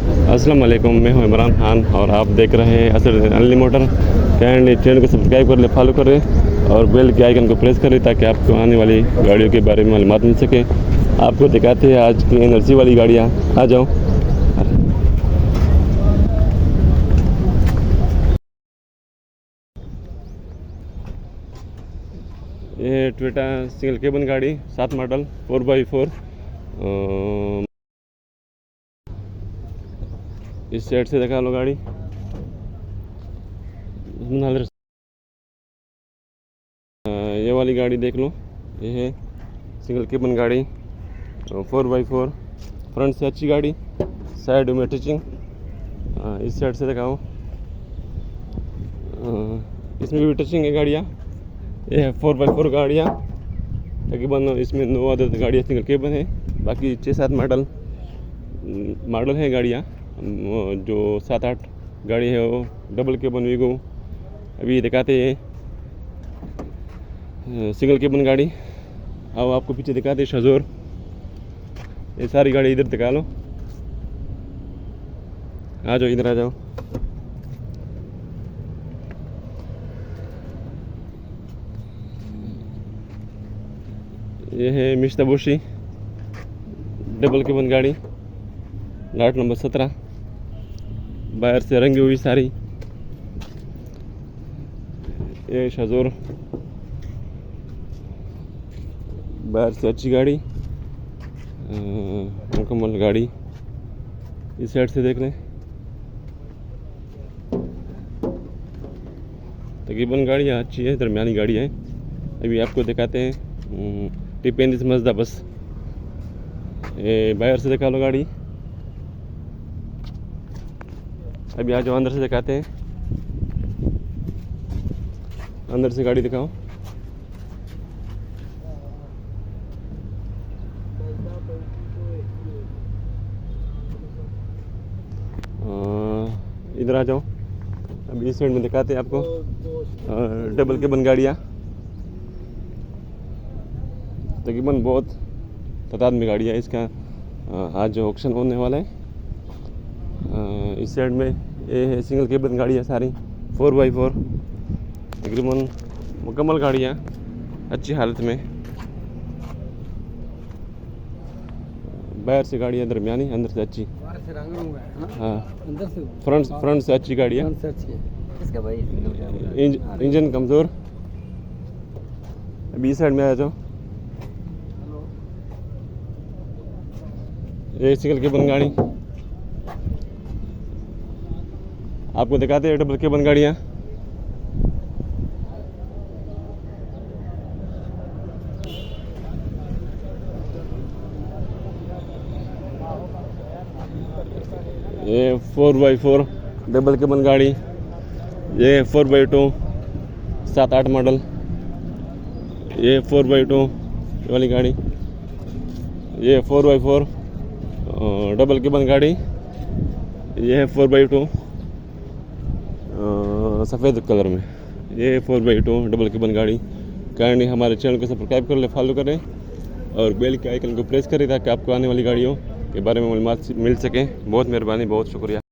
अस्सलाम वालेकुम, मैं हूं इमरान खान और आप देख रहे हैं असर अली मोटर। काइंडली चैनल को सब्सक्राइब कर ले, फॉलो करें और बेल के आइकन को प्रेस करें ताकि आपको आने वाली गाड़ियों के बारे में मालूमात मिल सके। आपको दिखाते हैं आज की एनर्जी वाली गाड़ियाँ। आ जाओ। ये टोयोटा सिंगल केबन गाड़ी 7 मॉडल 4x4। इस साइड से दिखा लो गाड़ी। ये वाली गाड़ी देख लो, ये है सिंगल केबन गाड़ी 4x4। फ्रंट से अच्छी गाड़ी, साइड में टचिंग। इस साइड से दिखाओ, इसमें भी टचिंग है गाड़ियाँ। ये है 4x4 गाड़ियाँ। तकरीबन इसमें 9 आदत गाड़ियाँ सिंगल केबन है, बाकी 6-7 मॉडल है गाड़ियाँ। जो 7-8 गाड़ी है वो डबल केबन वीगो अभी दिखाते हैं। सिंगल केबन गाड़ी। अब आपको पीछे दिखाते शजोर। ये सारी गाड़ी इधर दिखा लो। आ जाओ, इधर आ जाओ। ये है मित्सुबिशी डबल केबन गाड़ी, लाट नंबर 17। बाहर से रंगी हुई सारी। ये शजोर, बाहर से अच्छी गाड़ी, मुकम्मल गाड़ी। इस साइड से देख लें, तकरीबन गाड़ियाँ अच्छी है, दरमियानी गाड़ी है। अभी आपको दिखाते हैं T35 मज़दा बस। ये बाहर से दिखा लो गाड़ी। अभी आ जाओ, अंदर से दिखाते हैं। अंदर से गाड़ी दिखाओ। इधर आ जाओ। अभी इस साइड में दिखाते हैं आपको डबल केबन गाड़ियाँ। तकरीबन बहुत तादाद में गाड़ियाँ इसका आज ऑक्शन होने वाला है। इस साइड में ये है सिंगल केबन गाड़ियाँ सारी 4x4। तकरीबन मुकम्मल गाड़ियाँ अच्छी हालत में। बाहर से गाड़ियाँ दरमियानी, अंदर से अच्छी। हाँ, फ्रंट से अच्छी गाड़ियाँ। इंजन कमज़ोर। अभी इस साइड में आ जाओ। ये सिंगल केबन गाड़ी। आपको दिखाते हैं डबल केबन गाड़ियाँ। ये 4x4 डबल केबन गाड़ी। ये 4x2 7-8 मॉडल। ये 4x2 वाली गाड़ी। ये 4x4 डबल केबन गाड़ी। ये है 4x2 सफ़ेद कलर में। ये 4x2 डबल केबन गाड़ी। काइंडली हमारे चैनल को सब्सक्राइब कर ले, फॉलो करें और बेल के आइकन को प्रेस करें ताकि आपको आने वाली गाड़ियों के बारे में मालूमात मिल सके। बहुत मेहरबानी, बहुत शुक्रिया।